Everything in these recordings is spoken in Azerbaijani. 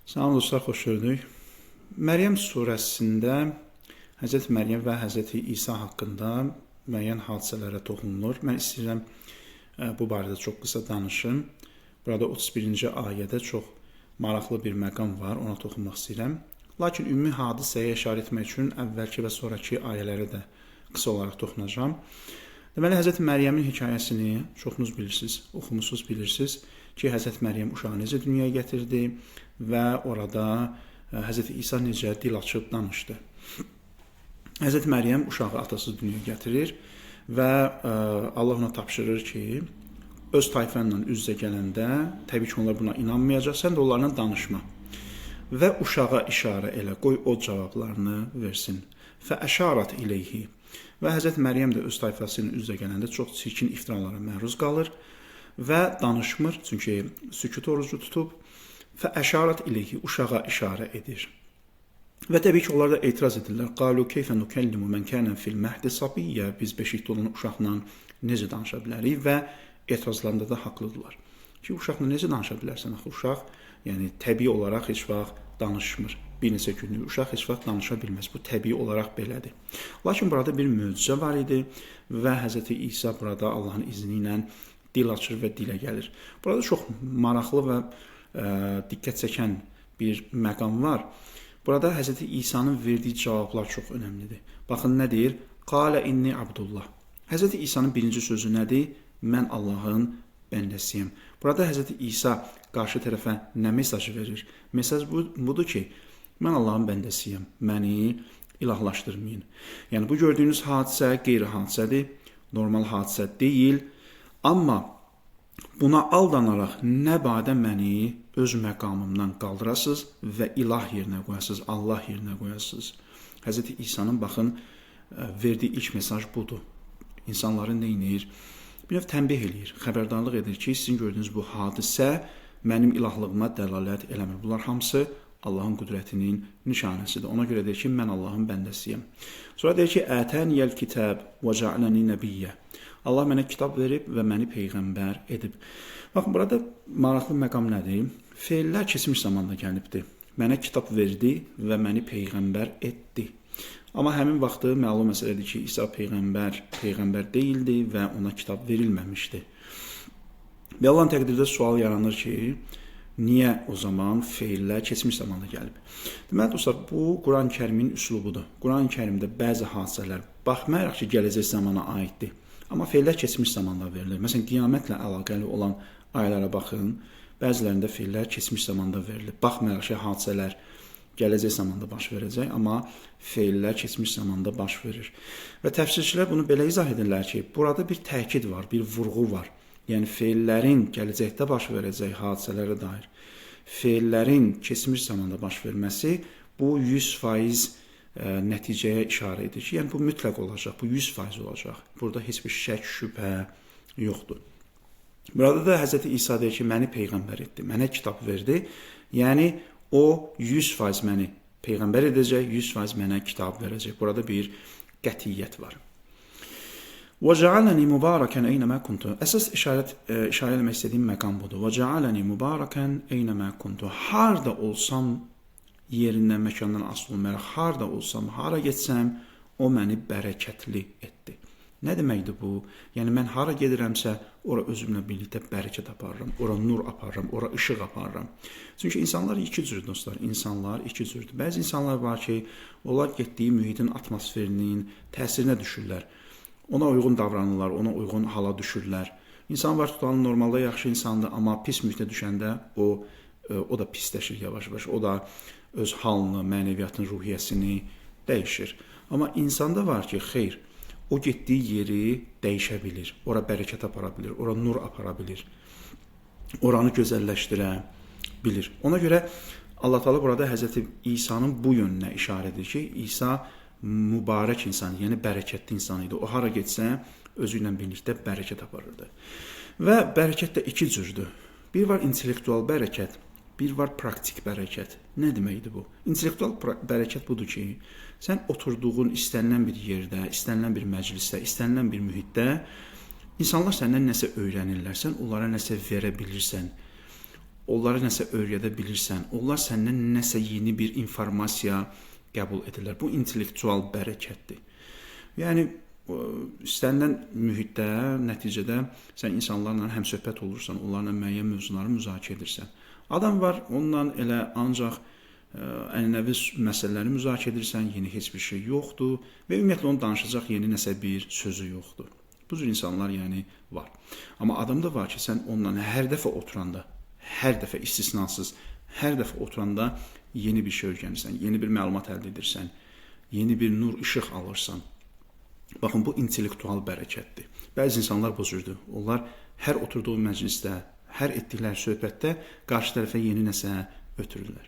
Salam dostlar, xoş gördük. Məryəm surəsində Hz. Məryəm və Hz. İsa haqqında müəyyən hadisələrə toxunulur. Mən istəyirəm bu barədə çox qısa danışım. Burada 31-ci ayədə çox maraqlı bir məqam var, ona toxunmaq istəyirəm. Lakin ümumi hadisəyə işarə etmək üçün əvvəlki və sonraki ayələrə də qısa olaraq toxunacağam. Deməli, Hz. Məryəmin hekayəsini çoxunuz bilirsiniz, oxumusunuz, bilirsiniz ki, Hz. Məryəm uşağı necə dünyaya gətirdi və orada Hz. İsa necə dil açıb danışdı. Hz. Məryəm uşağı atasız dünyaya gətirir və Allah ona tapşırır ki, öz tayfənlə üz-üzə gələndə, təbii ki, onlar buna inanmayacaq, sən də onlarla danışma. Və uşağa işarə elə, qoy o cavablarını versin. Fəəşarat ileyhi. Və Hz. Məryəm də öz tayfası ilə üz-üzə gələndə çox çirkin iftiralara məruz qalır və danışmır, çünki sükut orucu tutub. Fəəşarat ileyhi, uşağa işarə edir. Və təbii ki, onlar da etiraz edirlər. Qalu keyfə nukəllimu mən kənən fil məhdi sabiyyə. Biz beşikdə olan uşaqla necə danışa bilərik və etirazlarında da haqlıdırlar. Ki, uşaqla necə danışa bilərsən? Axı, uşaq, yəni təbii olaraq heç vaxt danışmır. Bir neçə günlük uşaq heç vaxt danışa bilməz. Bu təbii olaraq belədir. Lakin burada bir möcüzə var idi və Hz. İsa burada Allahın izni ilə dil açır və dilə gəlir. Burada çox maraqlı və diqqət çəkən bir məqam var. Burada Hz. İsa'nın verdiyi cavablar çox önəmlidir. Baxın, nə deyir? Qalə inni abdullah. Hz. İsa'nın birinci sözü nədir? Mən Allahın bəndəsiyəm. Burada Hz. İsa qarşı tərəfə nə mesajı verir? Mesaj budur ki, mən Allahın bəndəsiyəm, məni ilahlaşdırmayın. Yəni, bu gördüyünüz hadisə qeyri-hadisədir, normal hadisə deyil. Amma buna aldanaraq nə badə məni öz məqamımdan qaldırasınız və ilah yerinə qoyasınız, Allah yerinə qoyasınız. Hz. İsa'nın, baxın, verdiyi ilk mesaj budur. İnsanları neynir? Bir növ tənbih eləyir, xəbərdarlıq edir ki, sizin gördüyünüz bu hadisə mənim ilahlığıma dəlalət eləmir. Bunlar hamısı Allahın qüdrətinin nişanəsidir. Ona görə deyir ki, mən Allahın bəndəsiyəm. Sonra deyir ki, ətəniyəl kitəb və cəaləni nəbiyyə. Allah mənə kitab verib və məni peyğəmbər edib. Baxın, burada maraqlı məqam nədir? Feillər keçmiş zamanda gəlibdir. Mənə kitab verdi və məni peyğəmbər etdi. Amma həmin vaxtı məlum məsələdir ki, İsa peyğəmbər deyildi və ona kitab verilməmişdi. Və Allahın təqdirdə sual yaranır ki, niyə o zaman feillər keçmiş zamanda gəlib? Deməli, dostlar, bu Quran-ı Kərimin üslubudur. Quran-ı Kərimdə bəzi hadisələr baxmayaraq ki, gələcək zamana aiddir. Amma feillər keçmiş zamanda verilir. Məsələn, qiyamətlə əlaqəli olan ayələrə baxın, bəzilərində feillər keçmiş zamanda verilir. Baxmayaraq ki, hadisələr gələcək zamanda baş verəcək, amma feillər keçmiş zamanda baş verir. Və təfsirçilər bunu belə izah edirlər ki, burada bir təkid var, bir vurğu var. Yəni, feillərin gələcəkdə baş verəcək hadisələrə dair feillərin keçmiş zamanda baş verməsi bu 100% nəticəyə işarə edir ki, yəni bu mütləq olacaq, bu 100% olacaq. Burada heç bir şək, şübhə yoxdur. Burada da Hz. İsa deyir ki, məni peyğəmbər etdi, mənə kitab verdi. Yəni, o 100% məni peyğəmbər edəcək, 100% mənə kitab verəcək. Burada bir qətiyyət var. وَجَعَلَنِي مُبَارَكًا اَيْنَمَا كُنْتُ. Əsas işarə eləmək istədiyim məqam budur. وَجَعَلَنِي مُبَارَكًا اَيْنَمَا كُنْتُ. Harda olsam, yerindən, məkandan asılı olmayaraq, harda olsam, hara getsəm, o məni bərəkətli etdi. Nə deməkdir bu? Yəni, mən hara gedirəmsə, ora özümlə birlikdə bərəkət aparıram, ora nur aparıram, ora işıq aparıram. Çünki insanlar iki cürdür, dostlar. İnsanlar iki cürdür. Bəzi insanlar var ki, onlar getdiyi mühitin atmosferinin təsirinə düşürlər. Ona uyğun davranırlar, ona uyğun hala düşürlər. İnsan var, tutanı normalda yaxşı insandır, amma pis mühitə düşəndə o da pisləşir yavaş-yavaş. O da öz halını, mənəviyyatın, ruhiyyəsini dəyişir. Amma insanda var ki, xeyr, o getdiyi yeri dəyişə bilir, ora bərəkət apara bilir, ora nur apara bilir, oranı gözəlləşdirə bilir. Ona görə Allah Teala burada Hz. İsa'nın bu yönünə işarə edir ki, İsa mübarək insan, yəni bərəkətli insan idi. O hara getsə, özü ilə birlikdə bərəkət aparırdı. Və bərəkət də iki cürdür. Bir var intellektual bərəkət, bir var praktik bərəkət. Nə deməkdir bu? İntellektual bərəkət budur ki, sən oturduğun istənilən bir yerdə, istənilən bir məclisdə, istənilən bir mühitdə insanlar səndən nəsə öyrənirlər, sən onlara nəsə verə bilirsən. onlara nəsə öyrədə bilirsən, onlar səndən nəsə yeni bir informasiya qəbul edirlər. Bu intellektual bərəkətdir. Yəni istənilən mühitdə, nəticədə sən insanlarla həmsöhbət olursan, onlarla müəyyən mövzuları müzakirə edirsən. Adam var, onunla elə ancaq ənənəvi məsələləri müzakirə edirsən, yeni heç bir şey yoxdur və ümumiyyətlə onu danışacaq yeni nəsə bir sözü yoxdur. Bu cür insanlar yəni var. Amma adam da var ki, sən onunla hər dəfə oturanda, hər dəfə istisnasız, hər dəfə oturanda yeni bir şey öyrənirsən, yeni bir məlumat əldə edirsən, yeni bir nur, işıq alırsan. Baxın, bu intellektual bərəkətdir. Bəzi insanlar bu cürdür. Onlar hər oturduğu məclisdə, hər etdikləri söhbətdə qarşı tərəfə yeni nəsə ötürürlər.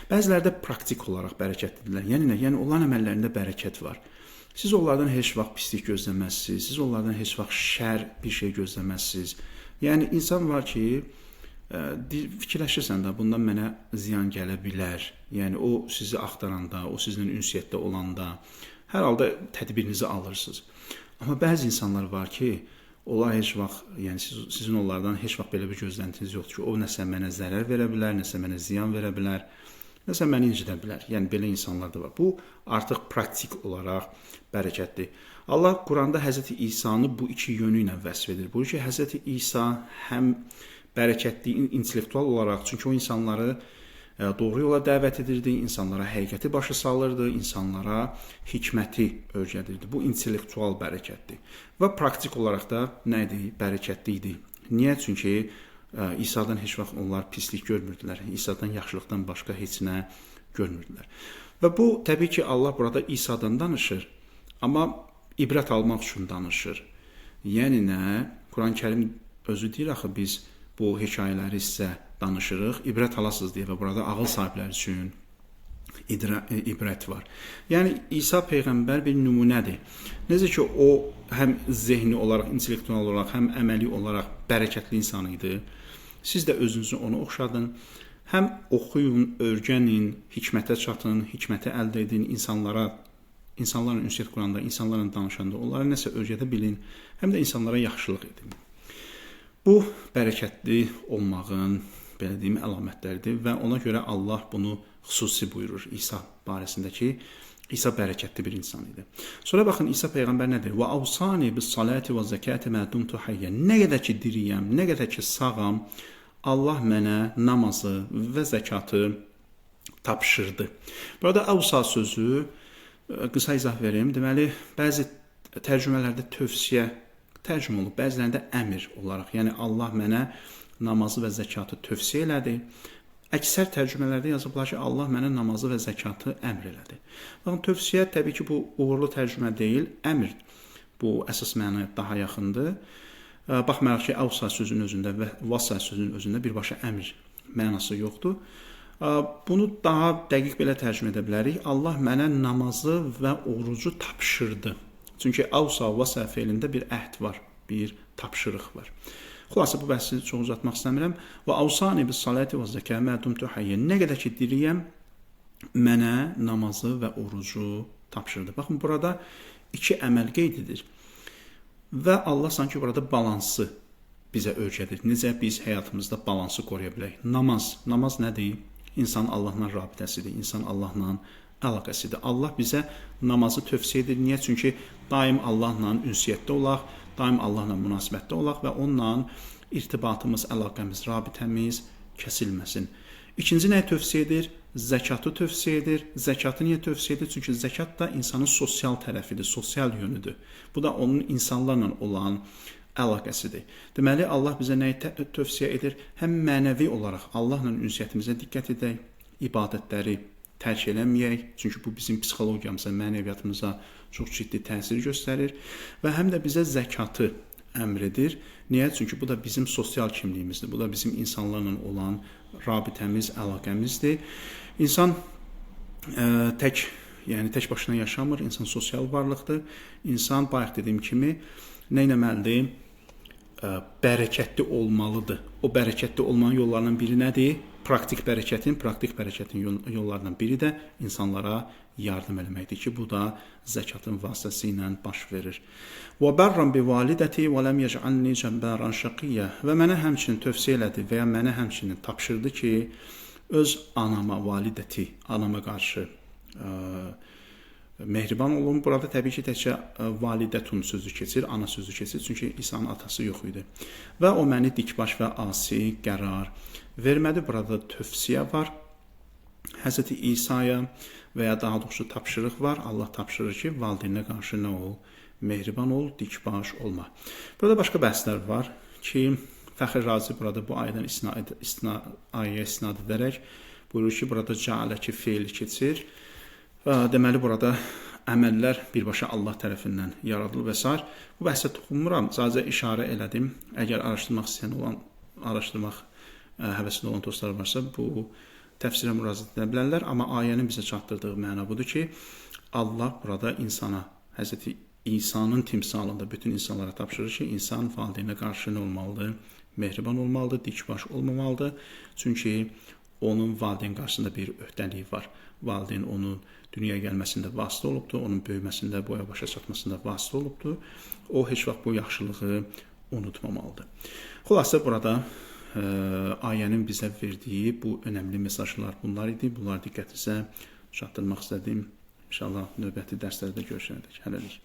Bəziləri də praktik olaraq bərəkətlidirlər. Yəni nə? Yəni onların əməllərində bərəkət var. Siz onlardan heç vaxt pislik gözləməzsiniz. Siz onlardan heç vaxt şər bir şey gözləməzsiniz. Yəni insan var ki, fikirləşirsən də bundan mənə ziyan gələ bilər. Yəni o sizi axtaranda, o sizinlə ünsiyyətdə olanda hər halda tədbirinizi alırsınız. Amma bəzi insanlar var ki, onlar heç vaxt, yəni sizin onlardan heç vaxt belə bir gözləntiniz yoxdur ki, o nəsə mənə zərər verə bilər, nəsə mənə ziyan verə bilər, nəsə məni incidə bilər. Yəni belə insanlar da var. Bu artıq praktik olaraq bərəkətdir. Allah Quranda Həzrəti İsanı bu iki yönü ilə vəsf edir. Bu ki, Həzrəti İsa həm bərəkətli, intellektual olaraq, çünki o insanları doğru yola dəvət edirdi, insanlara həqiqəti başa salırdı, insanlara hikməti öyrədirdi. Bu intellektual bərəkətdir. Və praktik olaraq da nə idi? Bərəkətli idi. Niyə? Çünki İsa'dan heç vaxt onlar pislik görmürdülər. İsa'dan yaxşılıqdan başqa heç nə görmürdülər. Və bu, təbii ki, Allah burada İsa'dan danışır, amma ibrət almaq üçün danışır. Yəni nə? Quran-Kərim özü deyir, axı biz bu hekayələri sizə danışırıq, ibrət alasınız deyə və burada ağıl sahibləri üçün ibrət var. Yəni, İsa Peyğəmbər bir nümunədir. Necə ki, o həm zehni olaraq, intellektual olaraq, həm əməli olaraq bərəkətli insan idi. Siz də özünüzü ona oxşadın. Həm oxuyun, öyrənin, hikmətə çatın, hikməti əldə edin, insanlarla ünsiyyət quranda, insanlarla danışanda, onlara nəsə öyrədə bilin, həm də insanlara yaxşılıq edin. Bu, bərəkətli olmağın, belə deyim, əlamətləridir və ona görə Allah bunu xüsusi buyurur İsa barəsində ki, İsa bərəkətli bir insan idi. Sonra baxın, İsa Peyğəmbər nədir? Və avsani bis salati və zəkati mə dumtu hayyə. Nə qədər ki diriyəm, nə qədər ki sağam, Allah mənə namazı və zəkatı tapşırdı. Burada avsa sözü, qısa izah verim. Deməli, bəzi tərcümələrdə tövsiyə tərcümə olub, bəzilərində əmr olaraq. Yəni, Allah mənə namazı və zəkatı tövsiyə elədi. Əksər tərcümələrdə yazıblar ki, Allah mənə namazı və zəkatı əmr elədi. Baxın, tövsiyə təbii ki, bu uğurlu tərcümə deyil, əmr. Bu əsas mənaya daha yaxındır. Baxmayaraq ki, avsa sözünün özündə və vasa sözünün özündə birbaşa əmr mənası yoxdur. Bunu daha dəqiq belə tərcümə edə bilərik. Allah mənə namazı və orucu tapşırdı. Çünki avsa vasa feilində bir əhd var, bir tapşırıq var. Xülasə, bu bəhsi çox uzatmaq istəmirəm. Və avsani bis salati və zəkə mə dumtu hayyə. Nə qədər ki diriyəm, mənə namazı və orucu tapşırdı. Baxın, burada iki əməl qeyd edir. Və Allah sanki burada balansı bizə öyrədir. Necə biz həyatımızda balansı qoruya bilək? Namaz nədir? İnsan Allahla rabitəsidir, insan Allahla əlaqəsidir. Allah bizə namazı tövsiyə edir. Niyə? Çünki daim Allahla ünsiyyətdə olaq, daim Allahla münasibətdə olaq və onunla irtibatımız, əlaqəmiz, rabitəmiz kəsilməsin. İkinci nəyə tövsiyə edir? Zəkatı tövsiyə edir. Zəkatı niyə tövsiyə edir? Çünki zəkat da insanın sosial tərəfidir, sosial yönüdür. Bu da onun insanlarla olan əlaqəsidir. Deməli, Allah bizə nəyi tövsiyə edir? Həm mənəvi olaraq Allahla ünsiyyətimizə diqqət edək, ibadətləri tərk eləməyək, çünki bu bizim psixologiyamıza, mənəviyyatımıza çox ciddi təsir göstərir və həm də bizə zəkatı əmr edir. Niyə? Çünki bu da bizim sosial kimliyimizdir, bu da bizim insanlarla olan rabitəmiz, əlaqəmizdir. İnsan tək başına yaşamır, insan sosial varlıqdır. İnsan, bayaq dediyim kimi, nə etməlidir? bərəkətli olmalıdır. O bərəkətli olmanın yollarından biri nədir? Praktik bərəkətin yollarından biri də insanlara yardım eləməkdir ki, bu da zəkatın vasitəsilə baş verir. Və bərran bi validəti və ləm yec'alni cəbbaran şaqiyyə. Və mənə həmçinin tövsiyə elədi və ya mənə həmçinin tapşırdı ki, öz validəti, anama qarşı mehriban olun. Burada təbii ki, təkcə validətun sözü keçir, ana sözü keçir. Çünki İsa'nın atası yox idi. Və o məni dikbaş və asi qərar vermədi. Burada tövsiyə var. Hz. İsa'ya və ya daha doğrusu tapşırıq var. Allah tapşırır ki, valideyninə qarşı nə ol? Mehriban ol, dikbaş olma. Burada başqa bəhslər var ki, Fəxr Razi burada bu ayədən ayəyə istinad edərək buyurur ki, burada cəaləki feil keçir. Deməli, burada əməllər birbaşa Allah tərəfindən yaradılır və s. Bu bəhsə toxunmuram, sadəcə işarə elədim. Əgər araşdırmaq həvəsində olan dostlar varsa, bu təfsirə müraciət edə bilərlər. Amma ayənin bizə çatdırdığı məna budur ki, Allah burada insana, Hz. İsa'nın timsalında bütün insanlara tapşırır ki, insan valideyninə qarşı nə olmalıdır? Mehriban olmalıdır, dikbaş olmamalıdır. Çünki onun valideyn qarşısında bir öhdəliyi var. Valideyn onun dünyaya gəlməsində vasitə olubdur, onun böyüməsində, boya başa çatmasında vasitə olubdur. O, heç vaxt bu yaxşılığı unutmamalıdır. Xülasə, burada ayənin bizə verdiyi bu önəmli mesajlar bunlar idi. Bunları diqqətinizə çatdırmaq istədim. İnşallah növbəti dərslərdə görüşənədək. Hələlik.